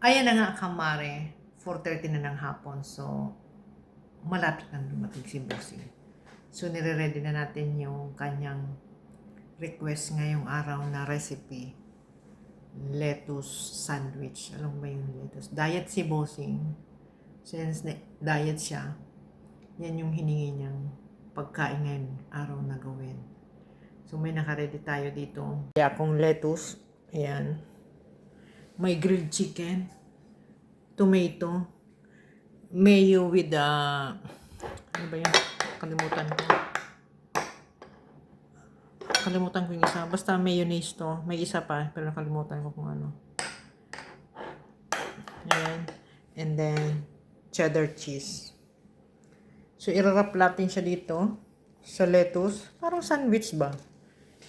Ayan na nga, kamare. 4:30 na ng hapon. So, malapit nang dumating si Bossing. So, nire-ready na natin yung kanyang request ngayong araw na recipe. Lettuce sandwich. Alam mo ba yung lettuce? Diet si Bossing. Since diet siya, yan yung hiningi niyang pagkain ngayon araw na gawin. So, may naka-ready tayo dito. Kaya akong lettuce. Ayan. May grilled chicken, tomato, mayo with ano ba yan? Kalimutan ko. Kalimutan ko yung isa. Basta mayonnaise to. May isa pa, pero nakalimutan ko kung ano. Ayan. And then, cheddar cheese. So, irarap natin siya dito sa lettuce. Parang sandwich ba?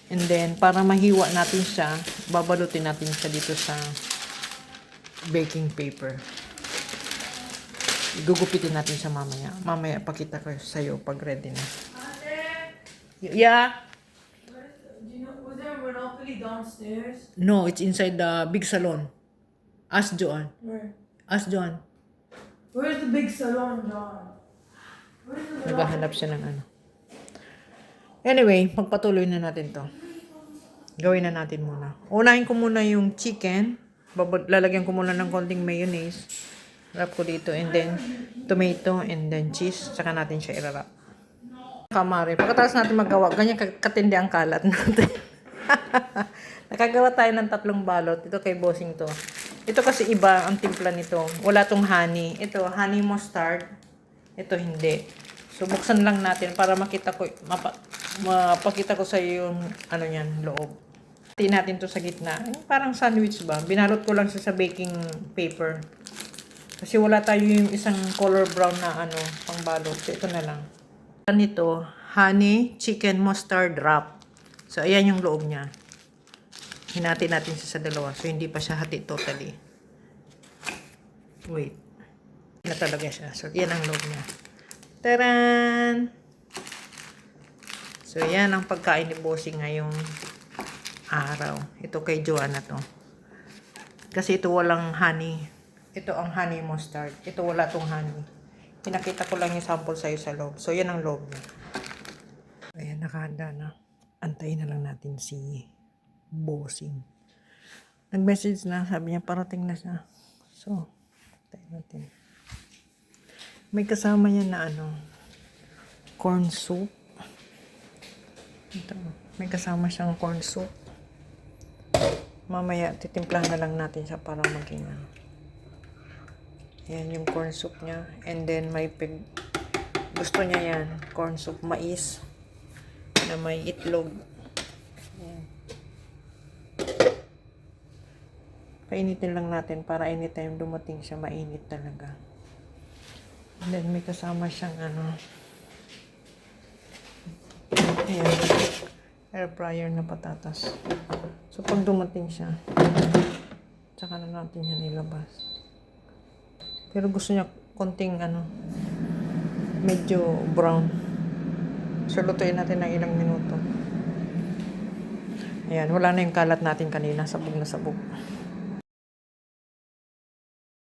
And then, para mahiwa natin siya, babalutin natin siya dito sa baking paper. Gugupitin natin siya mamaya. Mamaya, pakita ko sa'yo pag ready na. Yeah? Was there a Monopoly downstairs? No, it's inside the big salon. Ask Joanne. Where? Ask Joanne. Where's the big salon, John? Where's the Naghahanap siya ng ano. Anyway, pagpatuloy na natin to. Gawin na natin muna. Unahin ko muna yung chicken. Lalagyan ko muna ng konting mayonnaise. Wrap ko dito. And then, tomato. And then, cheese. Saka natin siya irarap. Kamari. Pagkatapos natin magawa, ganyan katindi ang kalat natin. Nakagawa tayo ng 3 balot. Ito kay Bossing to. Ito kasi iba ang timpla nito. Wala tong honey. Ito, honey mustard. Ito hindi. So, buksan lang natin para makita ko, mapakita ko sa iyo yung ano yan, loob. Tiin natin to sa gitna. Parang sandwich ba? Binalot ko lang siya sa baking paper. Kasi wala tayo yung isang color brown na ano, pangbalot. So, ito na lang. Nito, honey chicken mustard wrap. So, ayan yung loob niya. Hinati natin siya sa dalawa. So, hindi pa siya hati totally. Wait. Na talaga siya. So, yan ang loob niya. Taran! So, yan ang pagkain ni Bossing ngayong araw. Ito kay Joanna to. Kasi ito walang honey. Ito ang honey mustard. Ito wala tong honey. Pinakita ko lang yung sample sa'yo sa loob. So, yan ang loob niya. Ayan, nakahanda na. Antayin na lang natin si Bossing. Nag-message na. Sabi niya, parating na siya. So, antayin natin. May kasama yan na ano, corn soup. Ito, may kasama siyang corn soup. Mamaya, titimplahan na lang natin siya para maging ano. Ayan yung corn soup niya. And then, gusto niya yan, corn soup, mais, na may itlog. Ayan. Painitin lang natin para anytime dumating siya, mainit talaga. And then, may kasama siyang ano, ayan, air fryer na patatas. So, pag dumating siya, tsaka na natin yan ilabas. Pero gusto niya konting ano, medyo brown. So, lutuin natin ng ilang minuto. Ayan, wala na yung kalat natin kanina. Sabog na sabog.